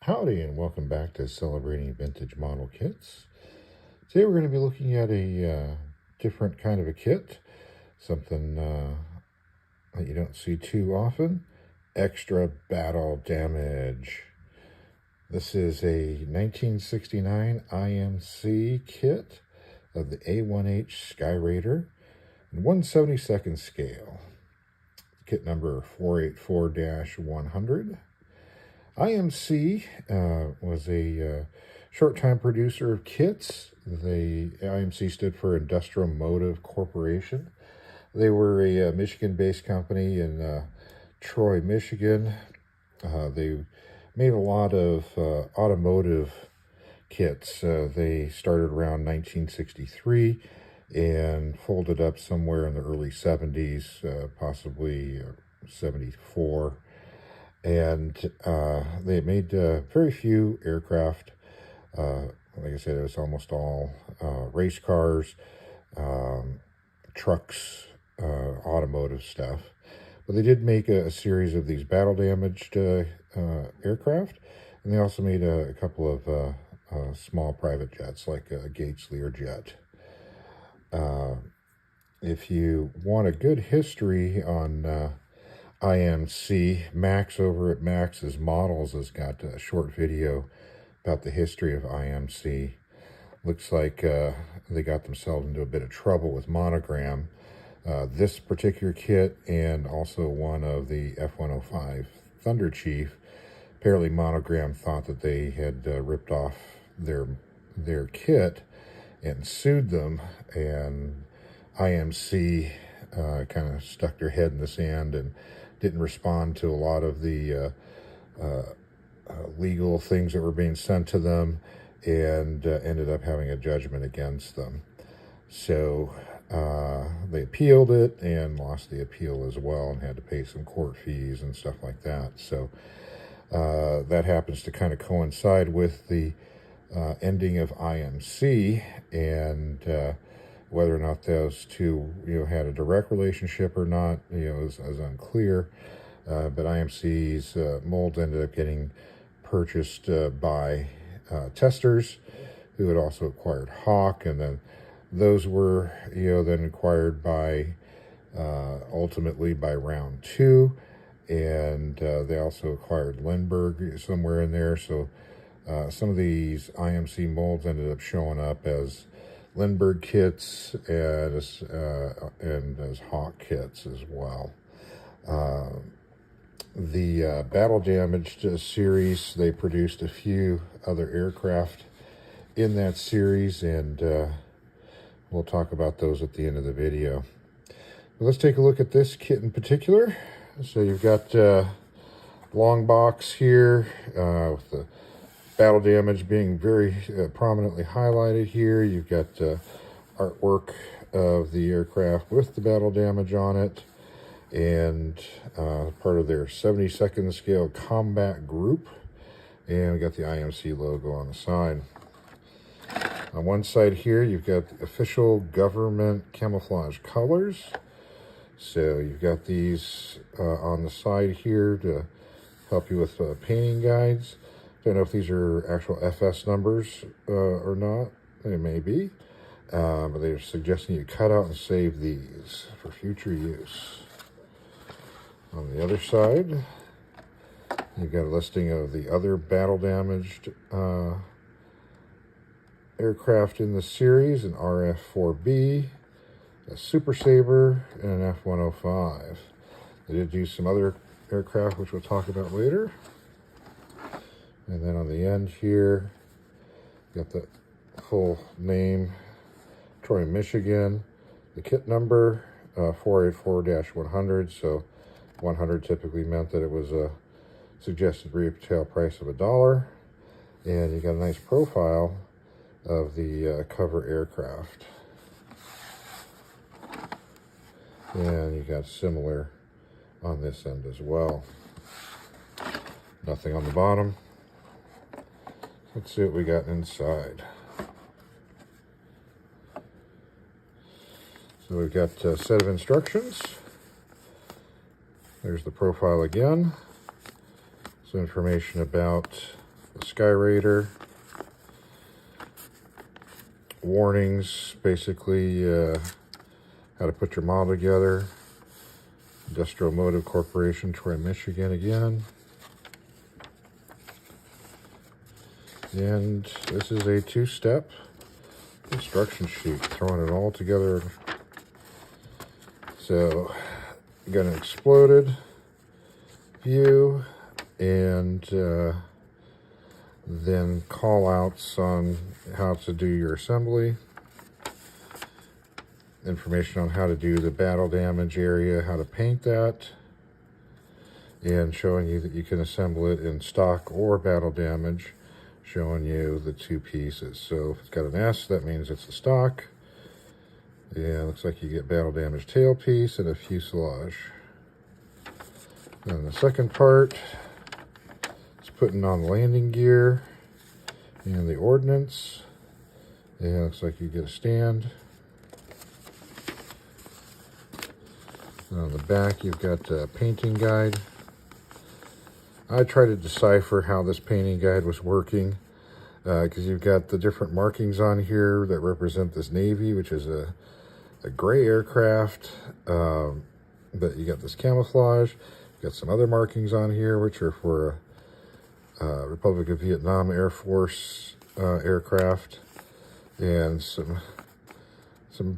Howdy and welcome back to Celebrating Vintage Model Kits. Today we're going to be looking at a different kind of a kit, something that you don't see too often, extra battle damage. This is a 1969 IMC kit of the A-1H Skyraider in 1/72nd scale. Kit number 484-100. IMC was a short-time producer of kits. The IMC stood for Industrial Motive Corporation. They were a Michigan-based company in Troy, Michigan. They made a lot of automotive kits. They started around 1963 and folded up somewhere in the early 70s, possibly 74. And they made very few aircraft. Like I said, it was almost all race cars, trucks, automotive stuff. But they did make a series of these battle-damaged aircraft, and they also made a couple of small private jets, like a Gates Learjet. If you want a good history on IMC, Max over at Max's Models has got a short video about the history of IMC. Looks like they got themselves into a bit of trouble with Monogram. This particular kit and also one of the F-105 Thunder Chief, apparently Monogram thought that they had ripped off their kit and sued them, and IMC kind of stuck their head in the sand and didn't respond to a lot of the legal things that were being sent to them, and ended up having a judgment against them. So they appealed it and lost the appeal as well, and had to pay some court fees and stuff like that. So that happens to kind of coincide with the ending of IMC, and whether or not those two, had a direct relationship or not, is unclear. But IMC's molds ended up getting purchased by testers, who had also acquired Hawk, and then those were, then acquired by ultimately by Round 2, and they also acquired Lindbergh somewhere in there. So some of these IMC molds ended up showing up as Lindbergh kits and as Hawk kits as well. The battle damaged series, they produced a few other aircraft in that series, and we'll talk about those at the end of the video. But let's take a look at this kit in particular. So you've got long box here with the battle damage being very prominently highlighted here. You've got artwork of the aircraft with the battle damage on it, and part of their 72nd scale combat group. And we got the IMC logo on the side. On one side here, you've got the official government camouflage colors. So you've got these on the side here to help you with painting guides. Don't know if these are actual FS numbers or not. They may be. But they're suggesting you cut out and save these for future use. On the other side, you've got a listing of the other battle-damaged aircraft in the series: an RF-4B, a Super Sabre, and an F-105. They did do some other aircraft, which we'll talk about later. And then on the end here, you got the full name, Troy, Michigan. The kit number, 484-100. So 100 typically meant that it was a suggested retail price of $1. And you got a nice profile of the cover aircraft. And you got similar on this end as well. Nothing on the bottom. Let's see what we got inside. So we've got a set of instructions. There's the profile again. Some information about Skyraider. Warnings, basically how to put your model together. Industrial Motive Corporation, Troy, Michigan again. And this is a 2-step instruction sheet, throwing it all together. So, you got an exploded view, and then call outs on how to do your assembly. Information on how to do the battle damage area, how to paint that, and showing you that you can assemble it in stock or battle damage, showing you the 2 pieces. So if it's got an S, that means it's a stock. Yeah, looks like you get battle damage tailpiece and a fuselage. Then the second part is putting on the landing gear and the ordnance. Yeah, looks like you get a stand. And on the back, you've got a painting guide. I tried to decipher how this painting guide was working, because you've got the different markings on here that represent this Navy, which is a gray aircraft, but you got this camouflage. You got some other markings on here, which are for Republic of Vietnam Air Force aircraft, and some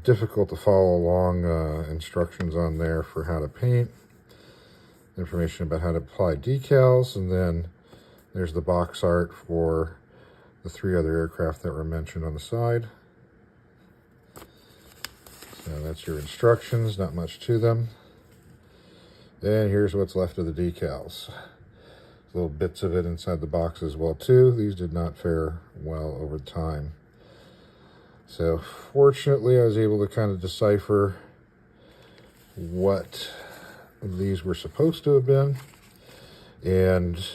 difficult to follow along instructions on there for how to paint. Information about how to apply decals, and then there's the box art for the 3 other aircraft that were mentioned on the side. So that's your instructions, not much to them. And here's what's left of the decals. Little bits of it inside the box as well too. These did not fare well over time. So fortunately I was able to kind of decipher what these were supposed to have been. And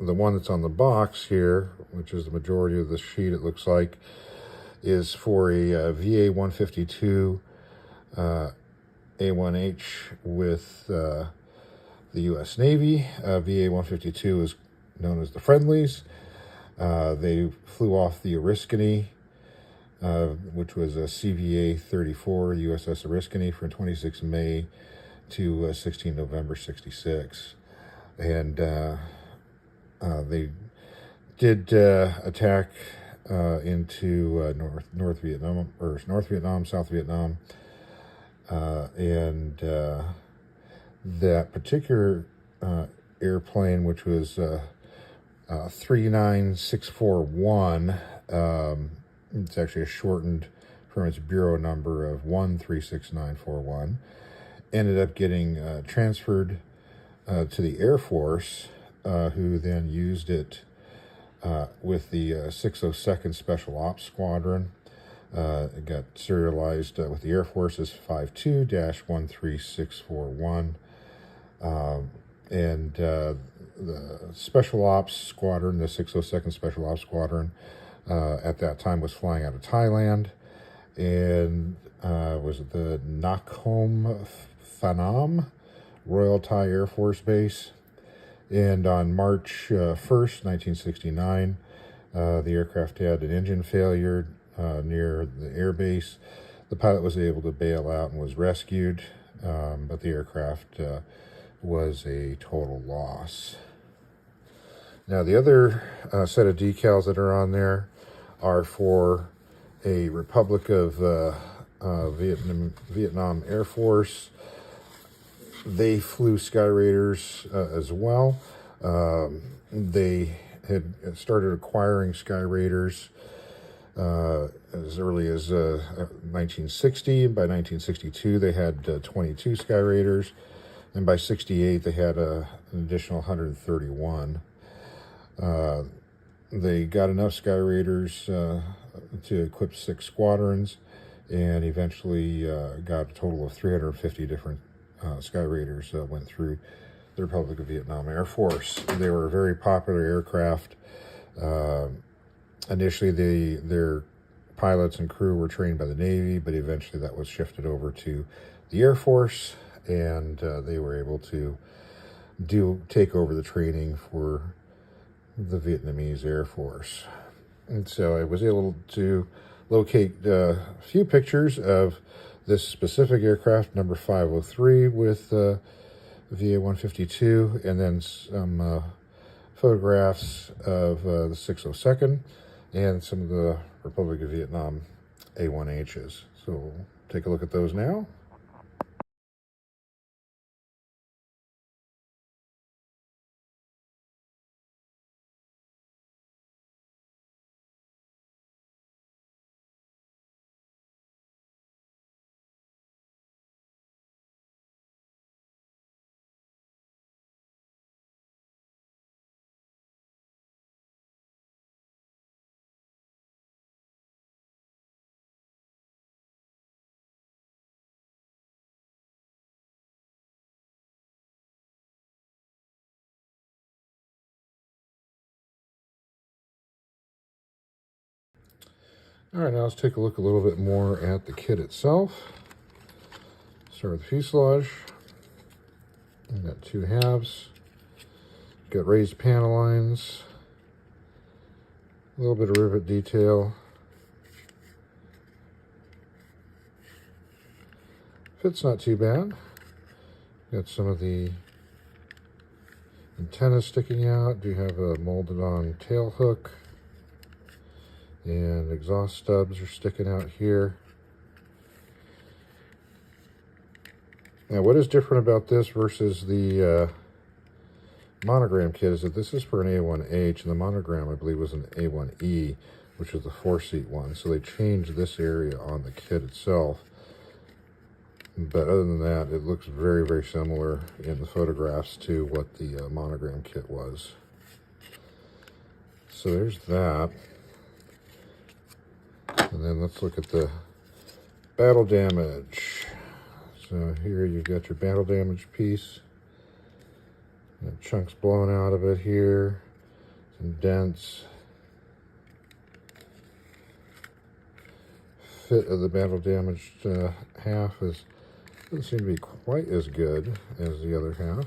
the one that's on the box here, which is the majority of the sheet it looks like, is for a VA-152 A-1H with the U.S. Navy. VA-152 is known as the Friendlies. They flew off the Oriskany, which was a CVA-34 USS Oriskany from 26 May to 16 November 66. And they did attack into North Vietnam, South Vietnam, and that particular airplane, which was 39641, it's actually a shortened from its bureau number of 136941, ended up getting transferred to the Air Force, who then used it with the 602nd Special Ops Squadron. It got serialized with the Air Force as 52-13641. And the Special Ops Squadron, the 602nd Special Ops Squadron, at that time was flying out of Thailand, and was the Nakhon Phanom Royal Thai Air Force Base. And on March 1st, 1969, the aircraft had an engine failure near the air base. The pilot was able to bail out and was rescued, but the aircraft was a total loss. Now, the other set of decals that are on there are for a Republic of Vietnam Air Force. They flew Skyraiders as well. They had started acquiring Skyraiders as early as 1960. By 1962, they had 22 Skyraiders, and by 68, they had an additional 131. They got enough Skyraiders to equip 6 squadrons, and eventually got a total of 350 different Skyraiders went through the Republic of Vietnam Air Force. They were a very popular aircraft. Initially, their pilots and crew were trained by the Navy, but eventually that was shifted over to the Air Force, and they were able to take over the training for the Vietnamese Air Force. And so I was able to locate a few pictures of this specific aircraft, number 503, with VA-152, and then some photographs of the 602nd and some of the Republic of Vietnam A-1Hs. So we'll take a look at those now. All right, now let's take a look a little bit more at the kit itself. Start with the fuselage. We've got two halves. Got raised panel lines. A little bit of rivet detail. Fit's not too bad. Got some of the antennas sticking out. Do have a molded on tail hook. And exhaust stubs are sticking out here. Now, what is different about this versus the monogram kit is that this is for an A-1H, and the monogram, I believe, was an A-1E, which was the 4-seat one. So they changed this area on the kit itself. But other than that, it looks very, very similar in the photographs to what the monogram kit was. So there's that. And then let's look at the battle damage. So here you've got your battle damage piece. Got chunks blown out of it here. Some dents. Fit of the battle damaged half doesn't seem to be quite as good as the other half.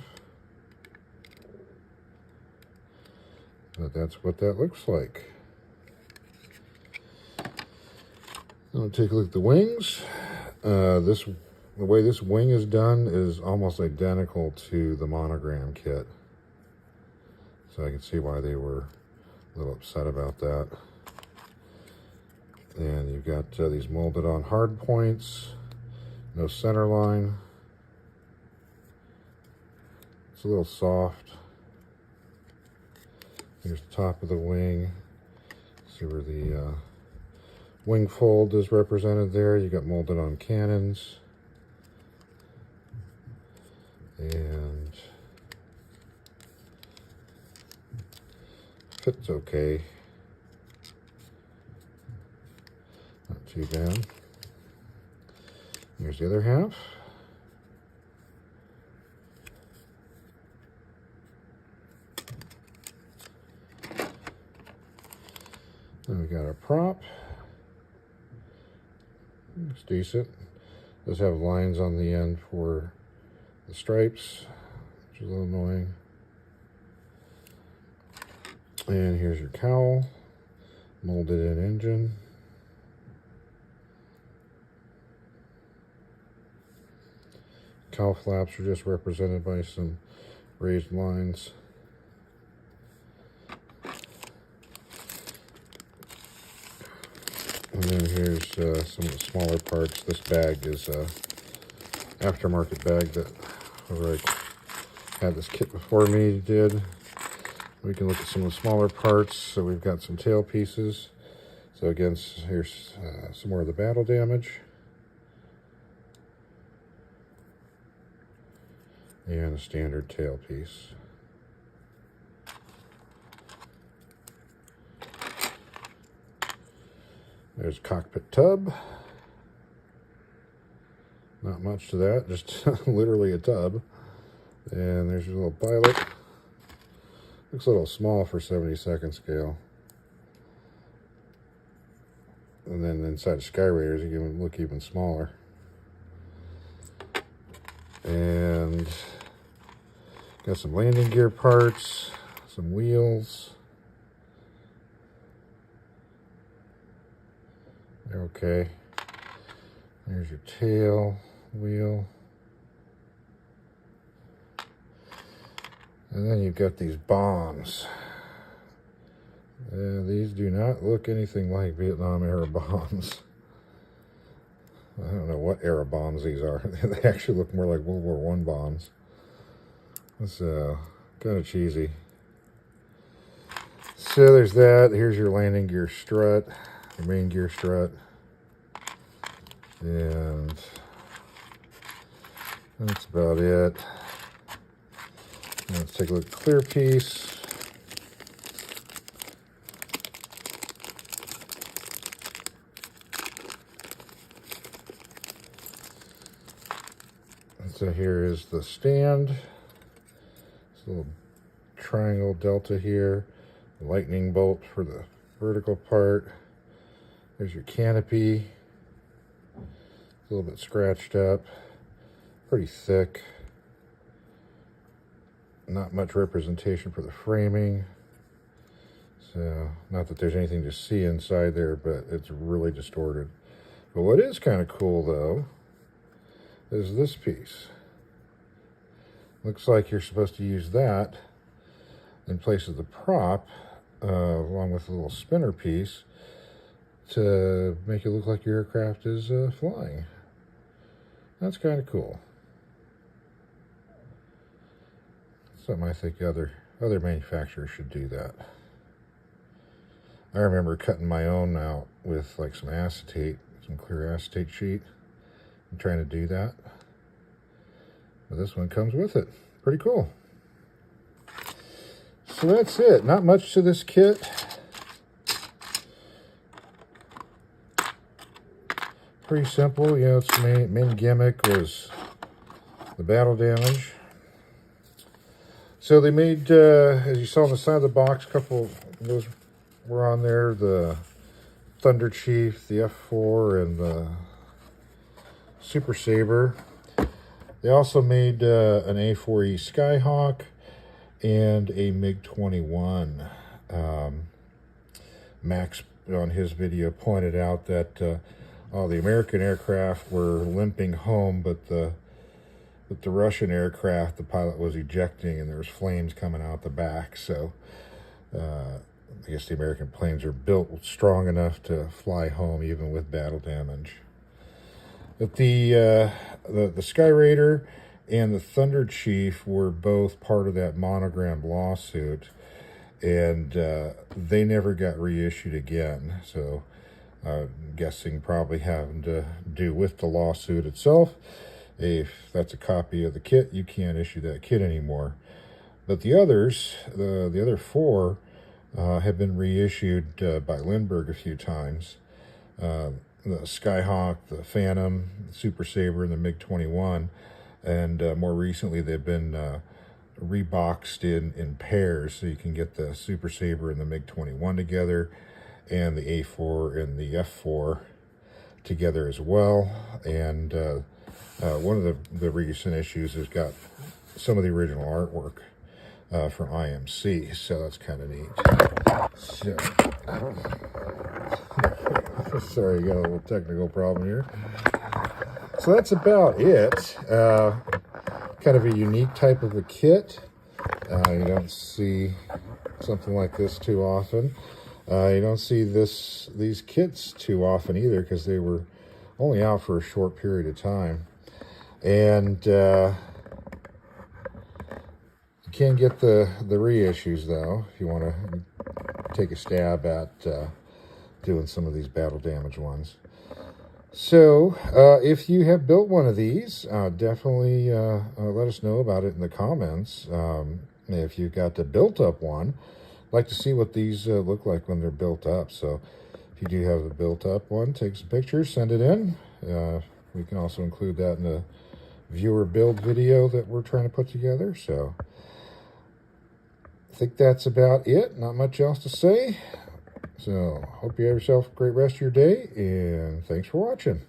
But that's what that looks like. I'll take a look at the wings. The way this wing is done is almost identical to the monogram kit. So I can see why they were a little upset about that. And you've got these molded on hard points. No center line. It's a little soft. Here's the top of the wing. See where the wing fold is represented there. You got molded on cannons. And fits okay. Not too bad. Here's the other half. Then we got our prop. Looks decent. Does have lines on the end for the stripes, which is a little annoying. And here's your cowl, molded in engine. Cowl flaps are just represented by some raised lines. And then here's some of the smaller parts. This bag is a aftermarket bag that whoever had this kit before me did. We can look at some of the smaller parts. So we've got some tail pieces. So again, here's some more of the battle damage. And a standard tail piece. There's a cockpit tub. Not much to that, just literally a tub. And there's your little pilot. Looks a little small for 72nd scale. And then inside Skyraiders, you can look even smaller. And got some landing gear parts, some wheels. Okay. There's your tail wheel. And then you've got these bombs. These do not look anything like Vietnam era bombs. I don't know what era bombs these are. They actually look more like World War I bombs. It's kind of cheesy. So there's that. Here's your landing gear strut, your main gear strut. And that's about it. Let's take a look at the clear piece. So here is the stand. This little triangle delta here. Lightning bolt for the vertical part. There's your canopy. It's a little bit scratched up. Pretty thick. Not much representation for the framing. So, not that there's anything to see inside there, but it's really distorted. But what is kind of cool, though, is this piece. Looks like you're supposed to use that in place of the prop, along with a little spinner piece, to make it look like your aircraft is flying. That's kind of cool. Something I think other manufacturers should do that. I remember cutting my own out with like some acetate, some clear acetate sheet, and trying to do that. But this one comes with it. Pretty cool. So that's it. Not much to this kit. Pretty simple. You know, its main gimmick was the battle damage. So they made, as you saw on the side of the box, a couple of those were on there. The Thunder Chief, the F4, and the Super Sabre. They also made an A-4E Skyhawk and a MiG-21. Max, on his video, pointed out that all the American aircraft were limping home, but the Russian aircraft, the pilot was ejecting and there was flames coming out the back. So I guess the American planes are built strong enough to fly home even with battle damage. But the Skyraider and the Thunder Chief were both part of that monogrammed lawsuit, and they never got reissued again. So I'm guessing probably having to do with the lawsuit itself. If that's a copy of the kit, you can't issue that kit anymore. But the others, the other four, have been reissued by Lindbergh a few times. The Skyhawk, the Phantom, the Super Sabre, and the MiG-21. And more recently, they've been reboxed in pairs, so you can get the Super Sabre and the MiG-21 together, and the A4 and the F4 together as well. And one of the recent issues has got some of the original artwork from IMC, so that's kind of neat. So, sorry, got a little technical problem here. So that's about it. Kind of a unique type of a kit. You don't see something like this too often. You don't see these kits too often either, because they were only out for a short period of time. And you can get the reissues, though, if you want to take a stab at doing some of these battle damage ones. So if you have built one of these, definitely let us know about it in the comments. If you've got the built-up one, I'd like to see what these look like when they're built up. So if you do have a built-up one, take some pictures, send it in. We can also include that in the viewer build video that we're trying to put together. So I think that's about it. Not much else to say. So hope you have yourself a great rest of your day, and thanks for watching.